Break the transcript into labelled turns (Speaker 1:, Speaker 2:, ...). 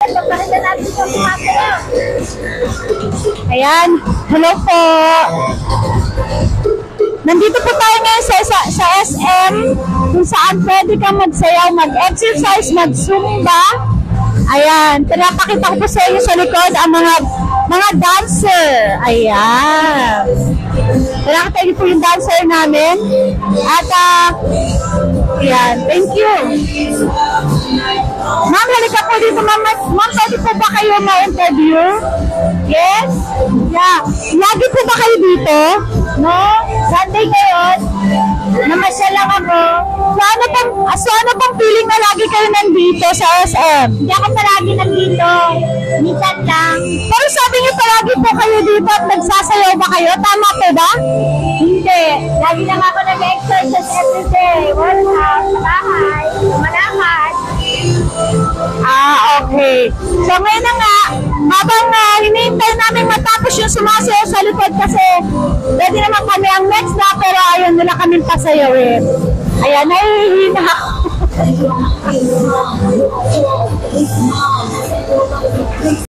Speaker 1: Pakita natin yung sumasayaw.
Speaker 2: Ayan. Hello po. Nandito po tayo ngayon sa SM kung saan pwede ka magsayaw, mag-exercise, mag-zumba. Ayan. Pinapakita ko po sa inyo sa likod ang mga dancer. Ayan. Pinapakita niyo po yung dancer namin. At ayan. Thank you. Ma'am, halika po dito. Ma'am, pwede po ba kayo ma-interview? Yes? Yeah. Lagi po ba kayo dito? No? Sunday ngayon? Namasyal lang ako. So ano pang feeling na lagi kayo nandito sa SM?
Speaker 1: Hindi ako palagi nandito. Minsan lang.
Speaker 2: Pero sabi niyo palagi po kayo dito at nagsasayaw ba kayo? Tama po ba?
Speaker 1: Hindi. Lagi lang ako nag-exercise everyday. Workout, sa bahay, malakad.
Speaker 2: Okay. So ngayon na nga, habang hinihintay namin matapos yung sumasayaw sa likod kasi ready naman kami ang next na pero ayaw nila kami pasayawin. Ayan, nahihina ako.